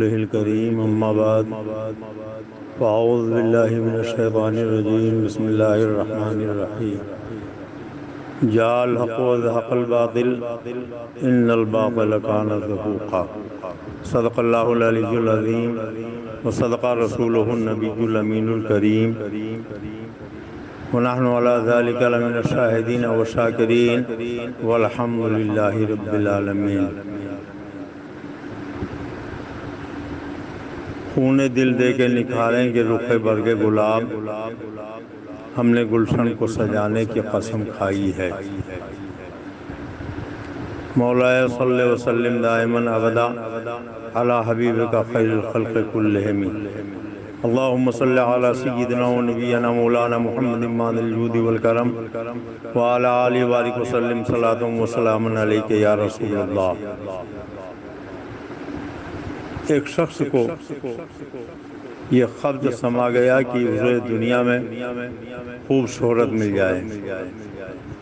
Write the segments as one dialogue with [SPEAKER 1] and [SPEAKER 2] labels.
[SPEAKER 1] رسوله الكريم أما بعد فأعوذ بالله من الشيطان الرجيم بسم الله الرحمن الرحيم جاء الحق وزهق الباطل إن الباطل كان زهوقا صدق الله العلي العظيم وصدق رسوله النبي الأمين الكريم ونحن على ذلك لمن الشاهدين والشاكرين والحمد لله رب العالمين۔ خون دل دے کے نکھاریں گے رخ برگ گلاب، ہم نے گلشن کو سجانے کی قسم کھائی ہے۔ مولایا صلی وسلم دائما ابدا علی حبیبک خیر الخلق کلہم۔ اللہم صلی علی سیدنا و نبینا مولانا محمد مان الجود والکرم وعلی آلہ وآلہ وسلم صلاۃ و سلام علیک یا رسول اللہ۔ ایک شخص کو یہ خبر سما گیا کہ اسے دنیا میں خوب شہرت مل جائے،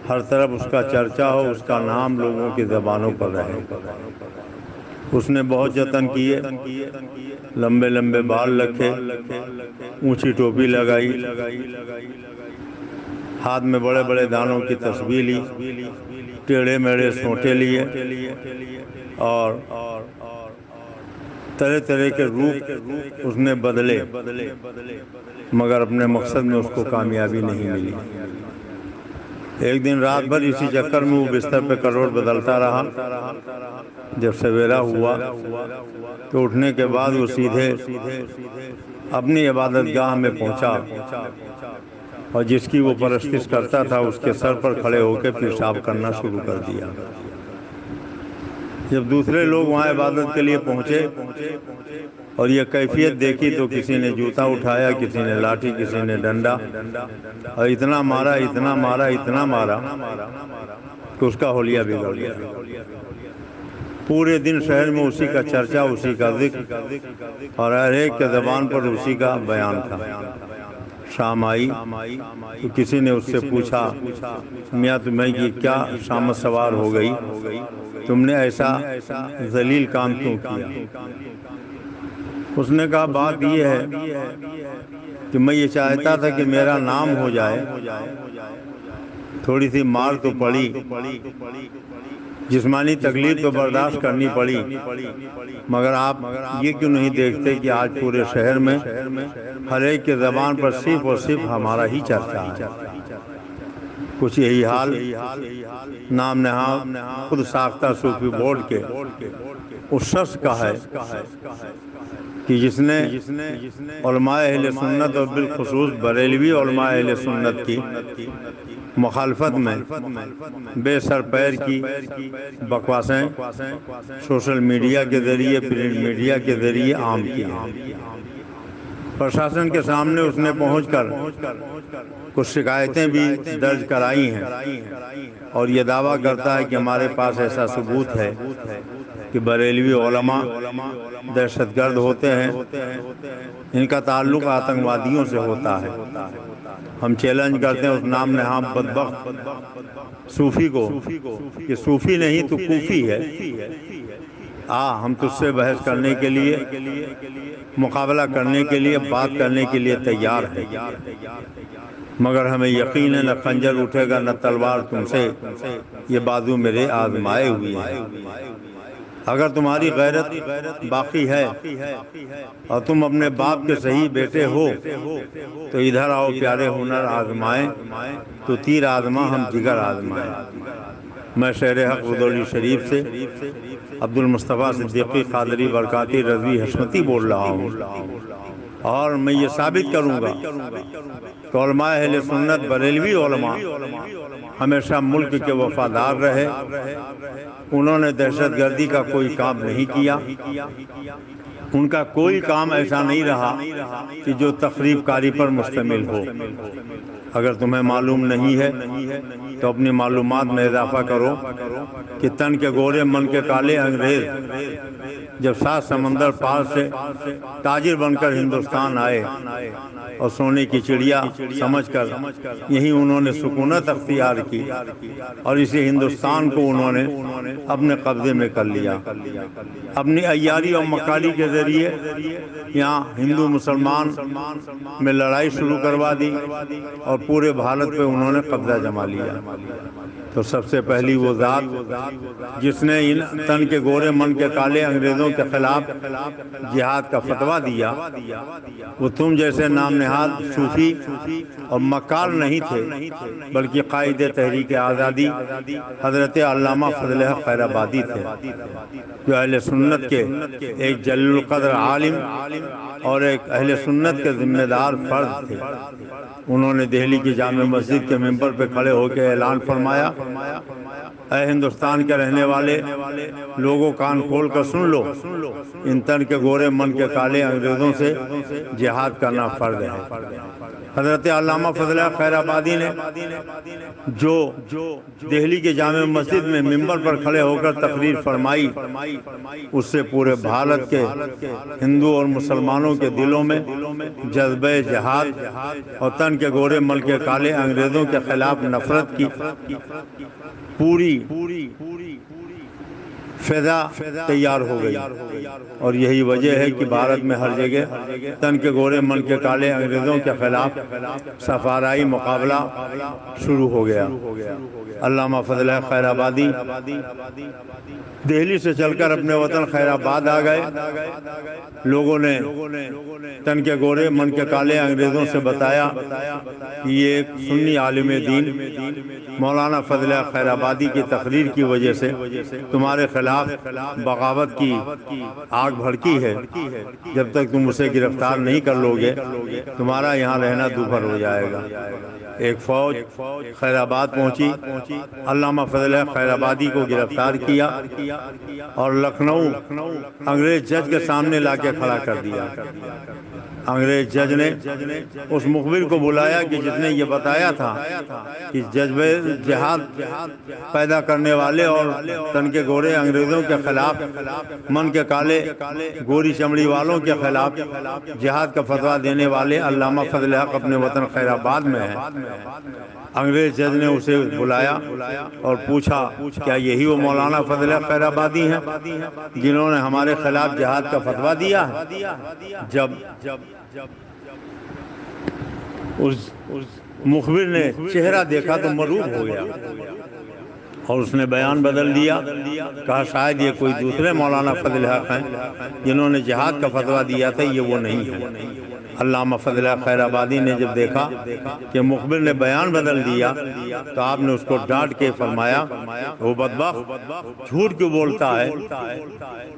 [SPEAKER 1] ہر طرف اس کا چرچا ہو، اس کا نام لوگوں کی زبانوں پر رہے۔ اس نے بہت جتن کیے، لمبے لمبے بال رکھے، اونچی ٹوپی لگائی، ہاتھ میں بڑے بڑے دانوں کی تسبیح لی، ٹیڑھے میڑھے سونٹے لیے اور طرح طرح کے روپ اس نے بدلے، مگر اپنے مقصد میں اس کو کامیابی نہیں ملی۔ ایک دن رات بھر اسی چکر میں وہ بستر پہ کروٹ بدلتا رہا۔ جب سویرا ہوا تو اٹھنے کے بعد وہ سیدھے اپنی عبادت گاہ میں پہنچا اور جس کی وہ پرستش کرتا تھا اس کے سر پر کھڑے ہو کے پیشاب کرنا شروع کر دیا۔ جب دوسرے لوگ وہاں عبادت کے لیے پہنچے اور یہ کیفیت دیکھی تو کسی نے جوتا اٹھایا، کسی نے لاٹھی، کسی نے ڈنڈا، اور اتنا مارا اتنا مارا اتنا مارا کہ اس کا حلیہ بگڑ گیا۔ پورے دن شہر میں اسی کا چرچا، اسی کا ذکر اور ہر ایک کے زبان پر اسی کا بیان تھا۔ شام آئی تو کسی نے اس سے پوچھا، میاں تمہیں یہ کیا شامت سوار ہو گئی، تم نے ایسا ذلیل کام کیوں کیا؟ اس نے کہا بات یہ ہے کہ میں یہ چاہتا تھا کہ میرا نام ہو جائے، تھوڑی سی مار تو پڑی، جسمانی تکلیف تو برداشت کرنی پڑی، مگر آپ یہ کیوں نہیں دیکھتے کہ آج پورے شہر میں ہر ایک کے زبان پر صرف اور صرف ہمارا ہی چرچا ہے۔ کچھ یہی حال نام نہاد خود ساختہ صوفی بورڈ کے اس شخص کا ہے کہ جس نے علماء اہل سنت اور بالخصوص بریلوی علماء اہل سنت کی مخالفت میں بے سر پیر کی بکواسیں سوشل میڈیا کے ذریعے، پرنٹ میڈیا کے ذریعے عام کی ہیں۔ پرشاسن کے سامنے اس نے پہنچ کر کچھ شکایتیں بھی درج کرائی ہیں اور یہ دعویٰ کرتا ہے کہ ہمارے پاس ایسا ثبوت ہے کہ بریلوی علماء دہشت گرد ہوتے ہیں، ان کا تعلق آتنکوادیوں سے ہوتا ہے۔ ہم چیلنج کرتے ہیں اس نام نہاد بدبخت صوفی کو کہ صوفی نہیں تو کوفی ہے، ہم تجھ سے بحث کرنے کے لیے، مقابلہ کرنے کے لیے، بات کرنے کے لیے تیار ہیں، مگر ہمیں یقین ہے نہ خنجر اٹھے گا نہ تلوار تم سے، یہ بازو میرے آزمائے ہوئے ہیں۔ اگر تمہاری غیرت باقی ہے اور تم اپنے باپ کے صحیح بیٹے ہو تو ادھر آؤ، پیارے ہنر آزمائیں، تو تیر آزما ہم جگر آزمائیں۔ میں شہر حق رودولی شریف سے عبد المصطفیٰ صدیقی قادری برکاتی رضوی حشمتی بول رہا ہوں، اور میں یہ ثابت کروں گا کہ علماء اہل سنت بریلوی علماء ہمیشہ ملک کے وفادار رہے، انہوں نے دہشت گردی کا کوئی کام نہیں کیا، ان کا کوئی کام ایسا نہیں رہا کہ جو تخریب کاری پر مشتمل ہو۔ اگر تمہیں معلوم نہیں ہے تو اپنی معلومات میں اضافہ کرو کہ تن کے گورے من کے کالے انگریز جب 7 سمندر پار سے تاجر بن کر ہندوستان آئے اور سونے کی چڑیا سمجھ کر یہیں انہوں نے سکونت اختیار کی اور اسی ہندوستان کو انہوں نے اپنے قبضے میں کر لیا. اپنی عیاری اور مکاری کے ذریعے یہاں ہندو مسلمان میں لڑائی شروع کروا دی اور پورے بھارت پہ انہوں نے قبضہ جما لیا. تو سب سے پہلی وہ ذات جس نے ان تن کے گورے من کے کالے انگریزوں کے خلاف جہاد کا فتویٰ دیا وہ تم جیسے نام نہاد صوفی اور مکار نہیں تھے بلکہ قائد تحریک آزادی حضرت علامہ فضل حق خیر آبادی تھے جو اہل سنت کے ایک جلیل القدر عالم اور ایک اہل سنت کے ذمہ دار فرد تھے. انہوں نے دہلی کی جامع مسجد کے ممبر پہ کھڑے ہو کے اعلان فرمایا اے ہندوستان کے رہنے والے لوگوں کان کھول کر سن لو ان تن کے گورے من کے کالے انگریزوں سے جہاد کرنا فرض ہے. حضرت علامہ فضل حق خیر آبادی نے جو دہلی کے جامع مسجد میں ممبر پر کھڑے ہو کر تقریر فرمائی اس سے پورے بھارت کے ہندو اور مسلمانوں کے دلوں میں جذبہ جہاد اور تن کے گورے من کے کالے انگریزوں کے خلاف نفرت کی پوری فضا تیار ہو گئی اور یہی وجہ ہے کہ بھارت میں ہر جگہ تن کے گورے من کے کالے انگریزوں کے خلاف سفارائی مقابلہ شروع ہو گیا. علامہ فضل حق خیر آبادی دہلی سے چل کر اپنے وطن خیر آباد آ گئے. لوگوں نے تن کے گورے من کے کالے انگریزوں سے بتایا کہ یہ ایک سنی عالم دین مولانا فضل حق خیر آبادی کی تقریر کی وجہ سے تمہارے خلاف بغاوت کی آگ بھڑکی ہے. جب تک تم اسے گرفتار نہیں کر لو گے تمہارا یہاں رہنا دوبھر ہو جائے گا. ایک فوج خیر آباد پہنچی، علامہ فضل حق خیر آبادی کو گرفتار کیا اور لکھنؤ انگریز جج کے سامنے لا کے کھڑا کر دیا. انگریز جج نے اس مخبر کو بلایا کہ جس نے یہ بتایا تھا کہ جذبہ جہاد پیدا کرنے والے اور تن کے گورے انگریزوں کے خلاف من کے کالے گوری چمڑی والوں کے خلاف جہاد کا فتویٰ دینے والے علامہ فضل حق اپنے وطن خیر آباد میں ہیں. انگریز جج نے اسے بلایا اور پوچھا کیا یہی وہ مولانا فضل حق خیر آبادی ہیں جنہوں نے ہمارے خلاف جہاد کا فتویٰ دیا ہے؟ جب اس مخبر نے چہرہ دیکھا تو مرعوب ہو گیا اور اس نے بیان بدل دیا. کہا شاید یہ کوئی دوسرے مولانا فضل حق ہیں جنہوں نے جہاد کا فتویٰ دیا تھا، یہ وہ نہیں ہے. علامہ فضل حق خیر آبادی نے جب دیکھا کہ مخبر نے بیان بدل دیا تو آپ نے اس کو ڈانٹ کے فرمایا وہ بدبخت جھوٹ کیوں بولتا ہے؟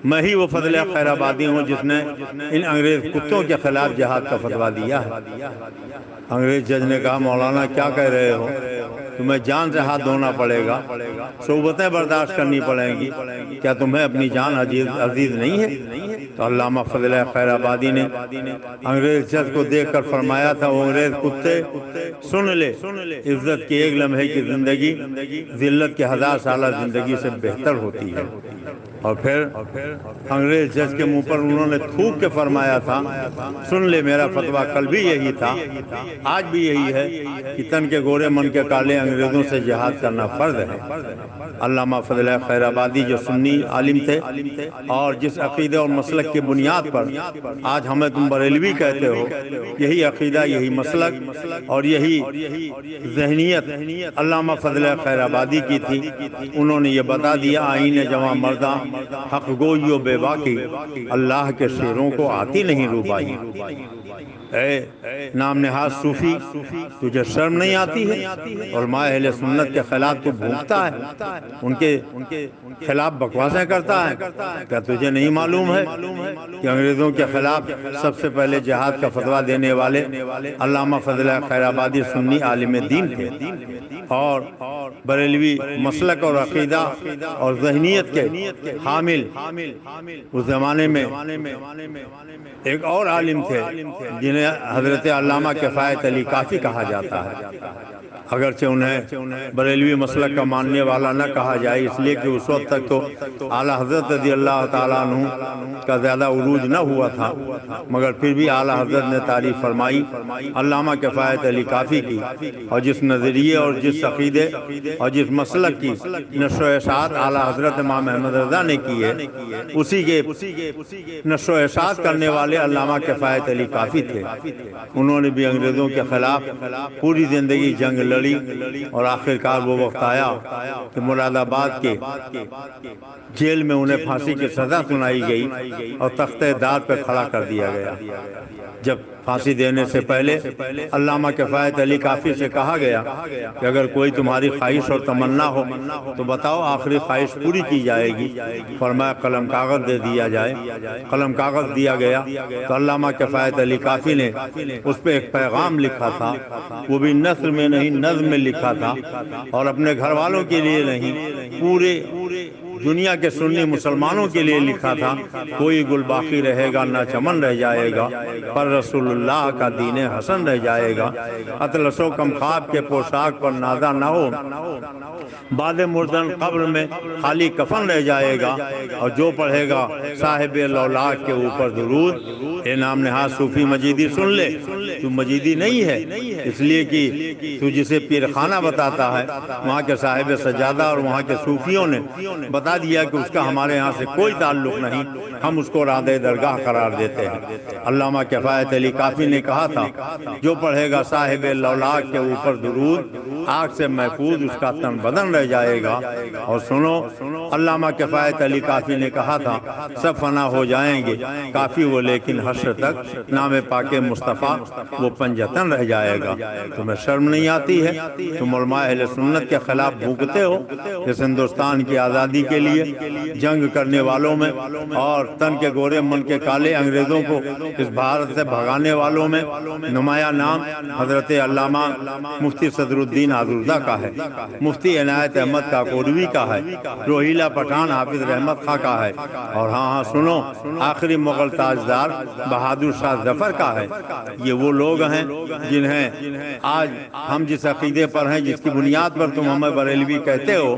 [SPEAKER 1] میں ہی وہ فضل حق خیر آبادی ہوں جس نے ان انگریز کتوں کے خلاف جہاد کا فتویٰ دیا ہے. انگریز جج نے کہا مولانا کیا کہہ رہے ہو؟ تمہیں جان سے ہاتھ دھونا پڑے گا، صعوبتیں برداشت کرنی پڑیں گی، کیا تمہیں اپنی جان عزیز نہیں ہے؟ تو علامہ فضل حق خیر آبادی نے انگریز جج کو دیکھ کر فرمایا تھا وہ انگریز کتے سن لے، عزت کے ایک لمحے کی زندگی ذلت کے 1000 سالہ زندگی سے بہتر ہوتی ہے. اور پھر انگریز جج کے منہ پر انہوں نے تھوک کے فرمایا تھا سن لے میرا فتویٰ کل بھی یہی تھا، آج بھی یہی ہے کہ تن کے گورے من کے کالے انگریزوں سے جہاد کرنا فرض ہے. علامہ فضل حق خیر آبادی جو سنی عالم تھے اور جس عقیدے اور مسلک کی بنیاد پر آج ہمیں تم بریلوی کہتے ہو، یہی عقیدہ، یہی مسلک اور یہی ذہنیت علامہ فضل حق خیر آبادی کی تھی. انہوں نے یہ بتا دیا آئین جواں مرداں حق گوئی و بے باکی، اللہ کے شیروں کو آتی نہیں روبائی. اے نام نہاد صوفی تجھے شرم نہیں آتی ہے؟ علماء اہل سنت کے خلاف تو بھونکتا ہے، ان کے خلاف بکواسیں کرتا ہے. کیا تجھے نہیں معلوم ہے کہ انگریزوں کے خلاف سب سے پہلے جہاد کا فتویٰ دینے والے علامہ فضل حق خیر آبادی سنی عالم دین تھے اور بریلوی مسلک اور عقیدہ اور ذہنیت کے حامل اس زمانے میں ایک اور عالم تھے جنہیں حضرت علامہ کفایت علی کافی کہا جاتا ہے. اگرچہ انہیں بریلوی مسلک کا ماننے والا نہ کہا جائے، اس لیے کہ اس وقت تک تو اعلیٰ حضرت رضی اللہ تعالیٰ عنہ کا زیادہ عروج نہ ہوا تھا، مگر پھر بھی اعلیٰ حضرت نے تعریف فرمائی علامہ کفایت علی کافی کی، اور جس نظریے اور جس عقیدے اور جس مسلک کی نشر و اشاعت اعلیٰ حضرت امام احمد رضا نے کی ہے، اسی کے نشر و اشاعت کرنے والے علامہ کفایت علی کافی تھے۔ انہوں نے بھی انگریزوں کے خلاف پوری زندگی جنگ لڑی، اور آخرکار وہ وقت آیا کہ مراد آباد کے جیل میں انہیں پھانسی کی سزا سنائی گئی اور تختہ دار پہ کھڑا کر دیا گیا۔ جب پھانسی دینے سے پہلے علامہ کفایت علی کافی سے کہا گیا کہ اگر کوئی تمہاری خواہش اور تمنا ہو تو بتاؤ، آخری خواہش پوری کی جائے گی۔ فرمایا قلم کاغذ دے دیا جائے۔ قلم کاغذ دیا گیا تو علامہ کفایت علی کافی نے اس پہ ایک پیغام لکھا تھا، وہ بھی نثر میں نہیں نظم میں لکھا تھا، اور اپنے گھر والوں کے لیے نہیں، پورے دنیا کے سنی مسلمانوں کے لیے لکھا تھا، کوئی گل باقی رہے گا نہ چمن رہ جائے گا، پر رسول اللہ کا دین حسن رہ جائے گا۔ اطلس و کم خواب کے پوشاک پر نازا نہ ہو، بعد مردن قبر میں خالی کفن رہ جائے گا، اور جو پڑھے گا صاحب لولاک کے اوپر درود، اے نام نہاد صوفی مجیدی سن لے، تو مجیدی نہیں ہے، اس لیے کہ تو جسے پیر خانہ بتاتا ہے، وہاں کے صاحب سجادہ اور وہاں کے صوفیوں نے بتا دیا کہ اس کا ہمارے ہاں سے کوئی تعلق نہیں، ہم اس کو رادِ درگاہ قرار دیتے ہیں۔ علامہ کفایت علی کافی نے کہا تھا، جو پڑھے گا صاحب لولاک کے اوپر درود، آگ سے محفوظ اس کا تن بدن رہ جائے گا۔ اور سنو، علامہ کفایت علی کافی نے کہا تھا، سب فنا ہو جائیں گے کافی وہ، لیکن حشر تک نام پاک مصطفیٰ وہ پنجتن رہ جائے گا۔ تمہیں شرم نہیں آتی ہے؟ تم علماء اہل سنت کے خلاف بھوکتے ہو، اس ہندوستان کی آزادی کے لیے جنگ کرنے والوں میں اور تن کے گورے من کے کالے انگریزوں کو اس بھارت سے بھگانے والوں میں نمایاں نام حضرت علامہ مفتی صدر الدین آزردہ کا ہے، مفتی عنایت احمد کاکوروی کا ہے، روہیلا پٹھان حافظ رحمت خاں کا ہے، اور ہاں سنو، آخری مغل تاجدار بہادر شاہ ظفر کا ہے۔ یہ وہ لوگ ہیں جنہیں آج ہم جس عقیدے پر ہیں، جس کی بنیاد پر تم ہمیں بریلوی کہتے ہو،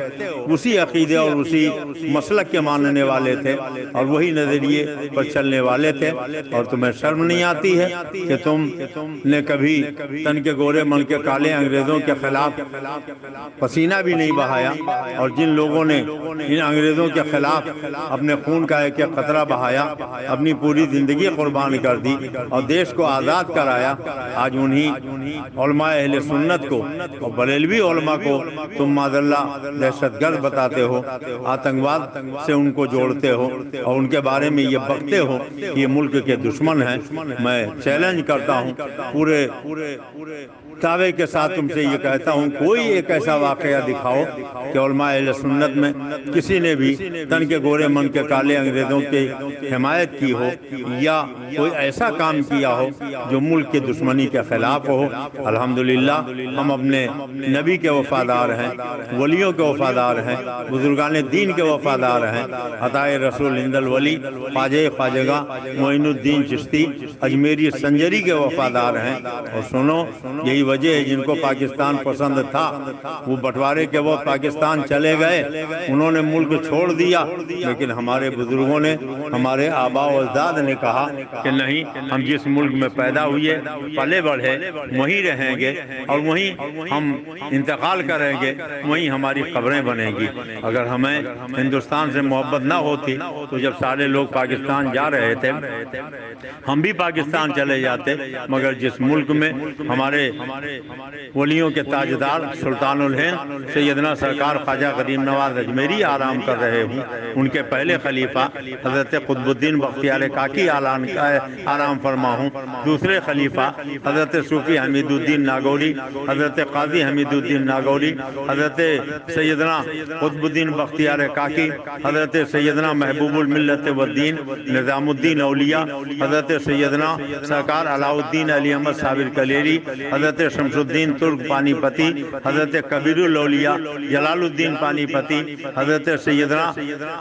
[SPEAKER 1] اسی عقیدے اور اسی مسلک کے ماننے والے تھے اور وہی نظریے پر چلنے والے تھے، اور تمہیں شرم نہیں آتی ہے کہ تم نے کبھی تن کے گورے من کے کالے انگریزوں کے خلاف پسینہ بھی نہیں بہایا، اور جن لوگوں نے ان انگریزوں کے خلاف اپنے خون کا ایک ایک قطرہ بہایا، اپنی پوری زندگی قربان کر دی اور دیش کو آزاد کرایا، آج انہی علماء اہل سنت کو اور بریلوی علماء کو تم معذاللہ دہشت گرد بتاتے ہو، آتنکواد سے ان کو جوڑتے ہو اور ان کے بارے میں یہ بکتے ہو کہ یہ ملک کے دشمن ہیں۔ میں چیلنج کرتا ہوں، پورے دعوے کے ساتھ تم سے یہ کہتا ہوں، کوئی ایک ایسا واقعہ دکھاؤ کہ علماء اہل سنت میں کسی نے بھی تن کے گورے من کے کالے انگریزوں کی حمایت کی ہو یا کوئی ایسا کام کیا ہو جو ملک کی دشمنی کے خلاف ہو۔ الحمدللہ ہم اپنے نبی کے وفادار ہیں، ولیوں کے وفادار ہیں، بزرگان دین کے وفادار ہیں، عطائے رسول ہند الولی خواجہ خواجگاں معین الدین چشتی اجمیری سنجری کے وفادار ہیں۔ اور سنو، یہی وجہ ہے جن کو پاکستان پسند تھا وہ بٹوارے کے وقت پاکستان چلے گئے، انہوں نے ملک چھوڑ دیا، لیکن ہمارے بزرگوں نے، ہمارے آباء و اجداد نے کہا کہ نہیں، ہم جس ملک میں پیدا ہوئے، پلے بڑھے، وہیں رہیں گے اور وہیں ہم انتقال کریں گے، وہیں ہماری قبریں بنیں گی۔ اگر ہمیں ہندوستان سے محبت نہ ہوتی تو جب سارے لوگ پاکستان جا رہے تھے ہم بھی پاکستان چلے جاتے، مگر جس ملک میں ہمارے ولیوں کے تاجدار سلطان الہند سیدنا سرکار خواجہ قدیم نواز اجمیری آرام کر رہے ہوں، ان کے پہلے خلیفہ حضرت قطب الدین بختیار کاکی آرام فرما ہوں، دوسرے خلیفہ حضرت صوفی حمید الدین ناگوری، حضرت قاضی حمید الدین ناگوری، حضرت سیدنا قطب الدین بختیار کاکی، حضرت سیدنا محبوب الملت والدین نظام الدین اولیاء، حضرت سیدنا سرکار علاء الدین علی احمد صابر کلیری، حضرت شمس الدین ترک پانی پتی، حضرت کبیر الاولیاء جلال الدین پانی پتی، حضرت سیدنا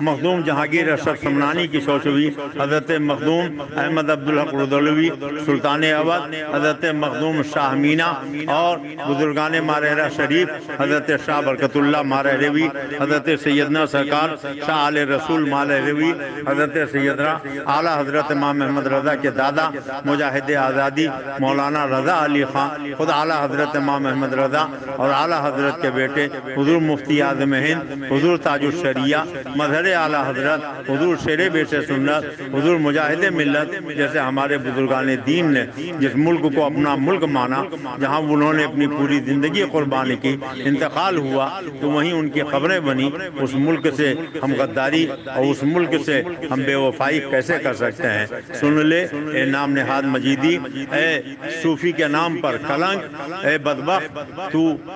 [SPEAKER 1] مخدوم جہانگیر اشرف سمنانی کی شوشوی، حضرت مخدوم احمد عبدالحق رضلوی سلطان اودھ، حضرت مخدوم شاہ مینا اور بزرگان مارہرہ شریف، حضرت شاہ برکت اللہ مارہروی، حضرت سیدنا سرکار شاہ آل رسول مارہروی، حضرت سیدنا اعلیٰ حضرت امام محمد رضا کے دادا مجاہد آزادی مولانا رضا علی خان، خود اعلیٰ حضرت امام محمد رضا اور اعلیٰ حضرت کے بیٹے حضور مفتی اعظم ہند، حضور تاج الشریعہ، مظہر اعلیٰ حضرت حضور شیر بیش سنت، حضور مجاہد ملت جیسے ہمارے بزرگان دین نے جس ملک کو اپنا ملک مانا، جہاں انہوں نے اپنی پوری زندگی قربانی کی، انتقال ہوا تو وہیں ان کی قبریں بنی۔ اس ملک سے ہم غداری اور اس ملک سے ہم بے وفائی کیسے کر سکتے ہیں؟ سن لے اے نام نہاد مجیدی، اے صوفی کے نام پر کلنک، اے بدبخت،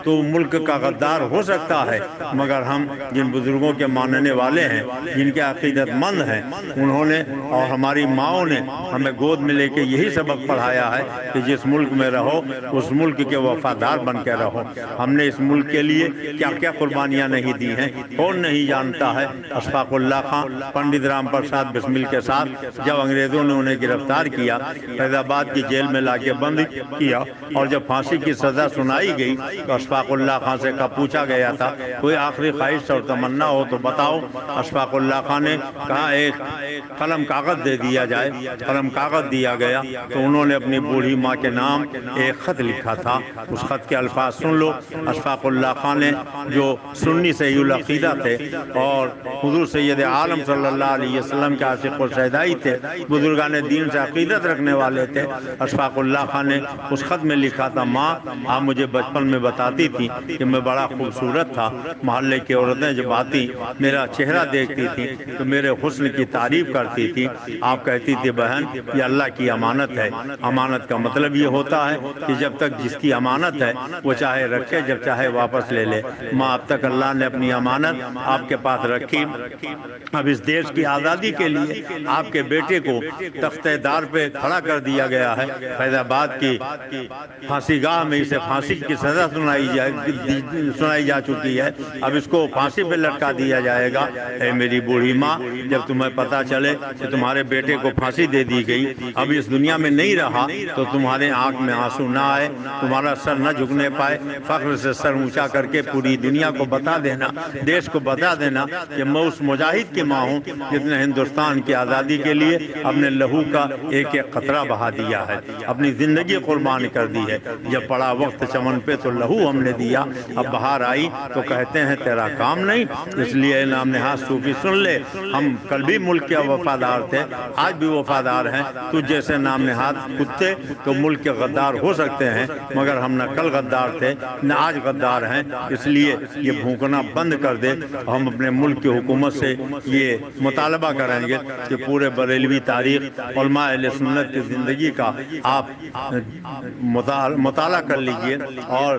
[SPEAKER 1] تو ملک کا غدار ہو سکتا ہے، مگر ہم جن بزرگوں کے ماننے والے ہیں، جن کے عقیدت مند ہیں، انہوں نے اور ہماری ماؤں نے ہمیں گود میں لے کے یہی سبق پڑھایا ہے کہ جس ملک میں رہو اس ملک کے وفادار بن کے رہو۔ ہم نے اس ملک کے لیے کیا کیا قربانیاں نہیں دی ہیں، کون نہیں جانتا ہے۔ اشفاق اللہ خان پنڈت رام پرساد بسمل کے ساتھ جب انگریزوں نے انہیں گرفتار کیا، فیض آباد کی جیل میں لا کے بند کیا، اور جب پھانسی کی سزا سنائی گئی تو اشفاق اللہ خان سے پوچھا گیا تھا کوئی آخری خواہش اور تمنا ہو تو بتاؤ۔ اشفاق اللہ خان نے کہا ایک قلم کاغذ دے دیا جائے۔ قلم کاغذ دیا گیا تو انہوں نے اپنی بوڑھی ماں کے نام ایک خط لکھا تھا۔ اس خط کے الفاظ سن لو۔ اشفاق اللہ خان نے جو سنی صحیح العقیدہ تھے اور حضور سید عالم صلی اللہ علیہ وسلم کے عاشق و شیدائی تھے، بزرگان دین سے عقیدت رکھنے والے تھے، اشفاق اللہ خان نے اس خط میں لکھا تھا، ماں آپ مجھے بچپن میں بتاتی تھی کہ میں بڑا خوبصورت تھا، محلے کی عورتیں جب آتی میرا چہرہ دیکھتی تھی تو میرے حسن کی تعریف کرتی تھی۔ آپ کہتی تھی بہن یہ اللہ کی امانت ہے۔ امانت کا مطلب یہ ہوتا ہے کہ جب تک جس کی امانت ہے وہ چاہے رکھے، جب چاہے واپس لے لے۔ ماں اب تک اللہ نے اپنی امانت آپ کے پاس رکھی۔ اب اس دیش کی آزادی کے لیے آپ کے بیٹے کو تختہ دار پہ کھڑا کر دیا گیا ہے۔ فیض آباد کی پھانسی گاہ میں اسے پھانسی کی سزا سنائی جا چکی ہے، اب اس کو پھانسی پہ لٹکا دیا جائے گا۔ اے میری بوڑھی ماں، جب تمہیں پتا چلے کہ تمہارے بیٹے کو پھانسی دے دی گئی، اب اس دنیا میں نہیں رہا، تو تمہارے آنکھ میں آنسو نہ آئے، تمہارا سر نہ جھکنے پائے، فخر سے سر اونچا کر کے پوری دنیا کو بتا دینا، دیش کو بتا دینا کہ میں اس مجاہد کی ماں ہوں جس نے ہندوستان کی آزادی کے لیے اپنے لہو کا ایک ایک قطرہ بہا دیا ہے، اپنی زندگی قربان کر دی ہے۔ جب پڑا وقت چمن پہ تو لہو ہم نے دیا، اب بہار آئی تو کہتے ہیں تیرا کام نہیں۔ اس لیے نام نہاد صوفی سن لے، ہم کل بھی ملک کے وفادار تھے، آج بھی وفادار ہیں۔ تو جیسے نام نہاد کتے تو ملک کے غدار ہو سکتے ہیں، مگر ہم نہ کل غدار تھے نہ آج غدار ہیں۔ اس لیے یہ بھونکنا بند کر دے۔ ہم اپنے ملک کی حکومت سے یہ مطالبہ کریں گے کہ پورے بریلوی تاریخ علماء اہل سنت کی زندگی کا آپ مطالعہ کر لیجئے اور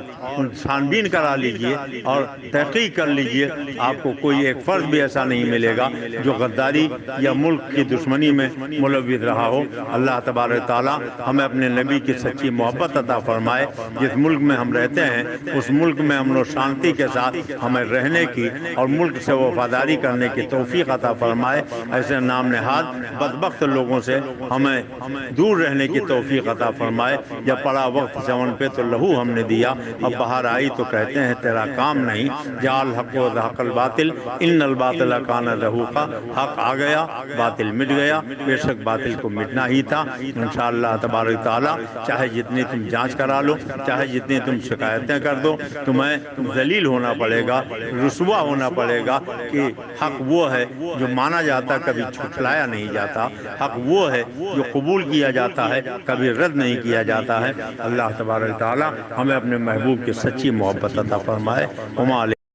[SPEAKER 1] چھانبین کرا لیجئے اور تحقیق کر لیجئے، آپ کو کوئی ایک فرد بھی ایسا نہیں ملے گا جو غداری یا ملک کی دشمنی میں ملوث رہا ہو۔ اللہ تبارک تعالی ہمیں اپنے نبی کی سچی محبت عطا فرمائے۔ جس ملک میں ہم رہتے ہیں اس ملک میں امن و شانتی کے ساتھ ہمیں رہنے کی اور ملک سے وفاداری کرنے کی توفیق عطا فرمائے۔ ایسے نام نہاد بدبخت لوگوں سے ہمیں دور رہنے کی توفیق عطا فرمائے۔ جب پڑا وقت چمن پہ تو لہو ہم نے دیا، اب بہار آئی تو کہتے ہیں تیرا کام نہیں۔ جعل حق و ذاق الباطل ان الباطل کان زہوقا، حق آ گیا باطل مٹ گیا، بے شک باطل کو مٹنا ہی تھا۔ انشاءاللہ تبارک تعالی چاہے جتنی تم جانچ کرا لو، چاہے جتنی تم شکایتیں کر دو، تمہیں ذلیل ہونا پڑے گا، رسوا ہونا پڑے گا کہ حق وہ ہے جو مانا جاتا کبھی چھٹلایا نہیں جاتا، حق وہ ہے جو قبول کیا جاتا ہے کبھی رد نہیں کیا جاتا ہے۔ اللہ تبارک تعالی ہمیں اپنے محبوب کی سچی محبت عطا فرمائے۔